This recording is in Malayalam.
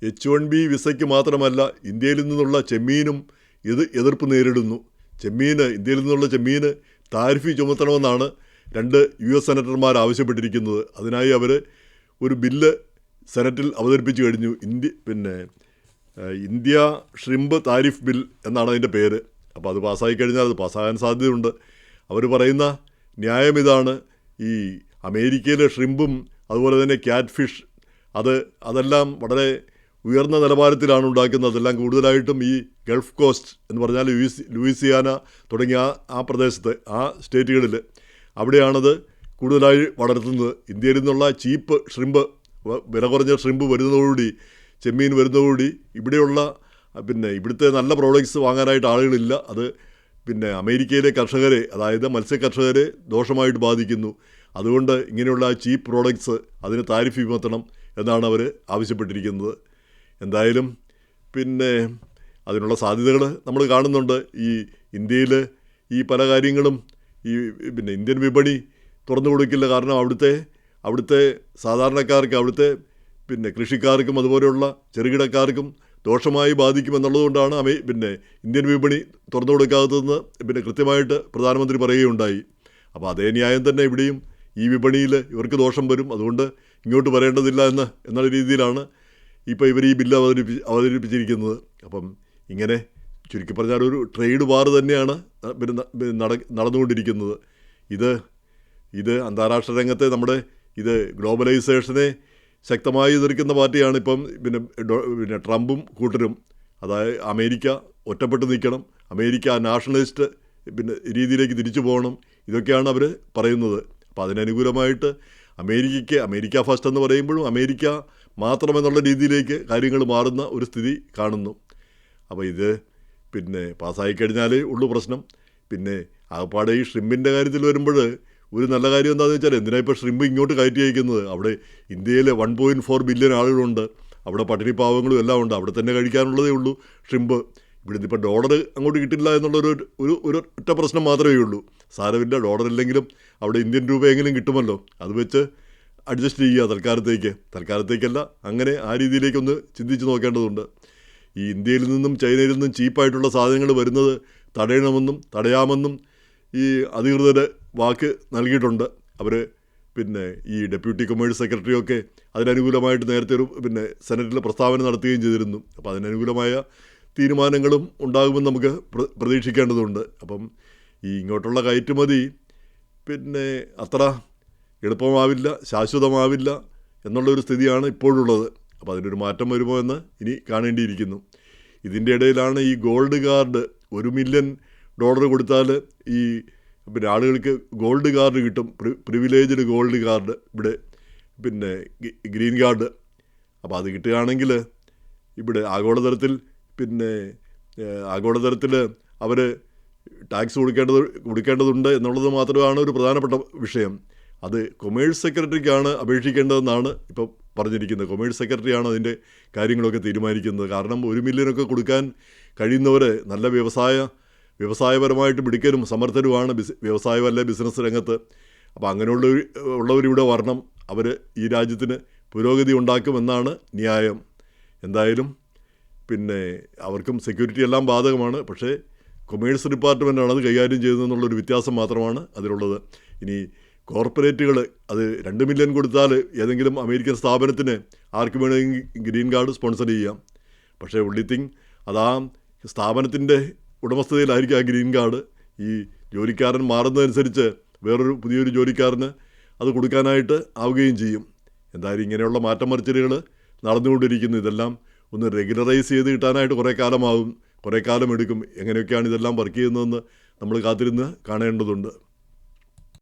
H1B വിസയ്ക്ക് മാത്രമല്ല ഇന്ത്യയിൽ നിന്നുള്ള ചെമ്മീനും എതിർപ്പ് നേരിടുന്നു. ഇന്ത്യയിൽ നിന്നുള്ള ചെമ്മീന് താരിഫ് ചുമത്തണമെന്നാണ് 2 US സെനറ്റർമാർ ആവശ്യപ്പെട്ടിരിക്കുന്നത്. അതിനായി അവർ ഒരു ബില്ല് സെനറ്റിൽ അവതരിപ്പിച്ചു കഴിഞ്ഞു. ഇന്ത്യ ഷ്രിമ്പ് താരിഫ് ബിൽ എന്നാണ് അതിൻ്റെ പേര്. അപ്പോൾ അത് പാസ്സായി കഴിഞ്ഞാൽ അത് പാസ്സാകാൻ സാധ്യതയുണ്ട്. അവർ പറയുന്ന ന്യായം ഇതാണ്: ഈ അമേരിക്കയിലെ ഷ്രിമ്പും അതുപോലെ തന്നെ ക്യാറ്റ് ഫിഷ് അതെല്ലാം വളരെ ഉയർന്ന നിലവാരത്തിലാണ് ഉണ്ടാക്കുന്നത്. അതെല്ലാം കൂടുതലായിട്ടും ഈ ഗൾഫ് കോസ്റ്റ് എന്ന് പറഞ്ഞാൽ ലൂയിസിയാന തുടങ്ങിയ ആ പ്രദേശത്ത്, ആ സ്റ്റേറ്റുകളിൽ അവിടെയാണത് കൂടുതലായി വളർത്തുന്നത്. ഇന്ത്യയിൽ നിന്നുള്ള ചീപ്പ് ഷ്രിമ്പ്, വില കുറഞ്ഞ ഷ്രിമ്പ് വരുന്നതോടുകൂടി, ചെമ്മീൻ വരുന്നതോടുകൂടി ഇവിടുത്തെ നല്ല പ്രോഡക്റ്റ്സ് വാങ്ങാനായിട്ട് ആളുകളില്ല. അത് അമേരിക്കയിലെ കർഷകരെ, അതായത് മത്സ്യകർഷകരെ ദോഷമായിട്ട് ബാധിക്കുന്നു. അതുകൊണ്ട് ഇങ്ങനെയുള്ള ചീപ്പ് പ്രോഡക്റ്റ്സ് അതിന് താരിഫ് ചുമത്തണം എന്നാണ് അവർ ആവശ്യപ്പെട്ടിരിക്കുന്നത്. എന്തായാലും അതിനുള്ള സാധ്യതകൾ നമ്മൾ കാണുന്നുണ്ട്. ഈ ഇന്ത്യയിൽ ഈ പല കാര്യങ്ങളും ഇന്ത്യൻ വിപണി തുറന്നു കൊടുക്കില്ല. കാരണം അവിടുത്തെ സാധാരണക്കാർക്ക്, അവിടുത്തെ കൃഷിക്കാർക്കും അതുപോലെയുള്ള ചെറുകിടക്കാർക്കും ദോഷമായി ബാധിക്കുമെന്നുള്ളതുകൊണ്ടാണ് ഇന്ത്യൻ വിപണി തുറന്നു കൊടുക്കാത്തതെന്ന് കൃത്യമായിട്ട് പ്രധാനമന്ത്രി പറയുകയുണ്ടായി. അപ്പോൾ അതേ ന്യായം തന്നെ ഇവിടെയും ഈ വിപണിയിൽ ഇവർക്ക് ദോഷം വരും, അതുകൊണ്ട് ഇങ്ങോട്ട് വരേണ്ടതില്ല എന്നുള്ള രീതിയിലാണ് ഇപ്പോൾ ഇവർ ഈ ബില്ല് അവതരിപ്പിച്ചിരിക്കുന്നത്. അപ്പം ഇങ്ങനെ ചുരുക്കി പറഞ്ഞാൽ ഒരു ട്രേഡ് വാർ തന്നെയാണ് നടന്നുകൊണ്ടിരിക്കുന്നത്. ഇത് അന്താരാഷ്ട്ര രംഗത്തെ ഗ്ലോബലൈസേഷനെ ശക്തമായി എതിർക്കുന്ന പാർട്ടിയാണ് ഇപ്പം ട്രംപും കൂട്ടരും. അതായത് അമേരിക്ക ഒറ്റപ്പെട്ട് നിൽക്കണം, അമേരിക്ക നാഷണലിസ്റ്റ് രീതിയിലേക്ക് തിരിച്ചു പോകണം, ഇതൊക്കെയാണ് അവർ പറയുന്നത്. അപ്പോൾ അതിനനുകൂലമായിട്ട് അമേരിക്ക ഫസ്റ്റ് എന്ന് പറയുമ്പോഴും അമേരിക്ക മാത്രമെന്നുള്ള രീതിയിലേക്ക് കാര്യങ്ങൾ മാറുന്ന ഒരു സ്ഥിതി കാണുന്നു. അപ്പോൾ ഇത് പാസ്സായി കഴിഞ്ഞാലേ ഉള്ളൂ പ്രശ്നം. ആകപ്പാടെ ഈ ഷ്രിമ്പിൻ്റെ കാര്യത്തിൽ വരുമ്പോൾ ഒരു നല്ല കാര്യം എന്താണെന്ന് വെച്ചാൽ, എന്തിനാണ് ഇപ്പോൾ ഷ്രിമ്പ് ഇങ്ങോട്ട് കയറ്റി അയക്കുന്നത്? അവിടെ ഇന്ത്യയിൽ 1.4 ബില്യൺ ആളുകളുണ്ട്, അവിടെ പട്ടിണി പാവങ്ങളും എല്ലാം ഉണ്ട്, അവിടെ തന്നെ കഴിക്കാനുള്ളതേ ഉള്ളൂ ഷ്രിമ്പ്. ഇവിടുന്ന് ഇപ്പോൾ ഡോളർ അങ്ങോട്ട് കിട്ടില്ല എന്നുള്ളൊരു ഒറ്റ പ്രശ്നം മാത്രമേ ഉള്ളൂ. സാരമില്ല, ഡോളർ ഇല്ലെങ്കിലും അവിടെ ഇന്ത്യൻ രൂപയെങ്കിലും കിട്ടുമല്ലോ, അത് വെച്ച് അഡ്ജസ്റ്റ് ചെയ്യുക തൽക്കാലത്തേക്കല്ല, അങ്ങനെ ആ രീതിയിലേക്കൊന്ന് ചിന്തിച്ച് നോക്കേണ്ടതുണ്ട്. ഈ ഇന്ത്യയിൽ നിന്നും ചൈനയിൽ നിന്നും ചീപ്പായിട്ടുള്ള സാധനങ്ങൾ വരുന്നത് തടയാമെന്നും ഈ അധികൃതർ വാക്ക് നൽകിയിട്ടുണ്ട്. അവർ ഈ ഡെപ്യൂട്ടി കൊമേഴ്സ് സെക്രട്ടറിയൊക്കെ അതിനനുകൂലമായിട്ട് നേരത്തെ ഒരു സെനറ്റിൽ പ്രസ്താവന നടത്തുകയും ചെയ്തിരുന്നു. അപ്പോൾ അതിനനുകൂലമായ തീരുമാനങ്ങളും ഉണ്ടാകുമെന്ന് നമുക്ക് പ്രതീക്ഷിക്കേണ്ടതുണ്ട്. അപ്പം ഈ ഇങ്ങോട്ടുള്ള കയറ്റുമതി അത്ര എളുപ്പമാവില്ല, ശാശ്വതമാവില്ല എന്നുള്ളൊരു സ്ഥിതിയാണ് ഇപ്പോഴുള്ളത്. അപ്പോൾ അതിനൊരു മാറ്റം വരുമോ എന്ന് ഇനി കാണേണ്ടിയിരിക്കുന്നു. ഇതിൻ്റെ ഇടയിലാണ് ഈ ഗോൾഡ് കാർഡ്, $1 മില്യൺ കൊടുത്താൽ ഈ ആളുകൾക്ക് ഗോൾഡ് കാർഡ് കിട്ടും, പ്രിവിലേജ്ഡ് ഗോൾഡ് കാർഡ്, ഇവിടെ ഗ്രീൻ കാർഡ്. അപ്പോൾ അത് കിട്ടുകയാണെങ്കിൽ ഇവിടെ ആഗോളതലത്തിൽ അവർ ടാക്സ് കൊടുക്കേണ്ടതുണ്ട് എന്നുള്ളത് മാത്രമാണ് ഒരു പ്രധാനപ്പെട്ട വിഷയം. അത് കൊമേഴ്സ് സെക്രട്ടറിക്കാണ് അപേക്ഷിക്കേണ്ടതെന്നാണ് ഇപ്പോൾ പറഞ്ഞിരിക്കുന്നത്. കൊമേഴ്സ് സെക്രട്ടറിയാണ് അതിൻ്റെ കാര്യങ്ങളൊക്കെ തീരുമാനിക്കുന്നത്. കാരണം 1 മില്യനൊക്കെ കൊടുക്കാൻ കഴിയുന്നവർ നല്ല വ്യവസായപരമായിട്ട് മിടുക്കരും സമർത്ഥരുമാണ്, വ്യവസായമല്ല ബിസിനസ് രംഗത്ത്. അപ്പോൾ ഉള്ളവരിവിടെ വരണം, അവർ ഈ രാജ്യത്തിന് പുരോഗതി ഉണ്ടാക്കുമെന്നാണ് ന്യായം. എന്തായാലും അവർക്കും സെക്യൂരിറ്റി എല്ലാം ബാധകമാണ്, പക്ഷേ കൊമേഴ്സ് ഡിപ്പാർട്ട്മെൻറ്റാണ് അത് കൈകാര്യം ചെയ്തതെന്നുള്ളൊരു വ്യത്യാസം മാത്രമാണ് അതിലുള്ളത്. ഇനി കോർപ്പറേറ്റുകൾ അത് 2 മില്യൺ കൊടുത്താൽ ഏതെങ്കിലും അമേരിക്കൻ സ്ഥാപനത്തിന് ആർക്ക് വേണമെങ്കിൽ ഗ്രീൻ കാർഡ് സ്പോൺസർ ചെയ്യാം. പക്ഷേ ഒൺലി തിങ്, അത് ആ സ്ഥാപനത്തിൻ്റെ ഉടമസ്ഥതയിലായിരിക്കും ആ ഗ്രീൻ കാർഡ്. ഈ ജോലിക്കാരൻ മാറുന്നതനുസരിച്ച് പുതിയൊരു ജോലിക്കാരന് അത് കൊടുക്കാനായിട്ട് ആവുകയും ചെയ്യും. എന്തായാലും ഇങ്ങനെയുള്ള മാറ്റം മറിച്ചിലുകൾ നടന്നുകൊണ്ടിരിക്കുന്നു. ഇതെല്ലാം ഒന്ന് റെഗുലറൈസ് ചെയ്ത് കിട്ടാനായിട്ട് കുറേ കാലം എടുക്കും. എങ്ങനെയൊക്കെയാണ് ഇതെല്ലാം വർക്ക് ചെയ്യുന്നതെന്ന് നമ്മൾ കാത്തിരുന്ന് കാണേണ്ടതുണ്ട്.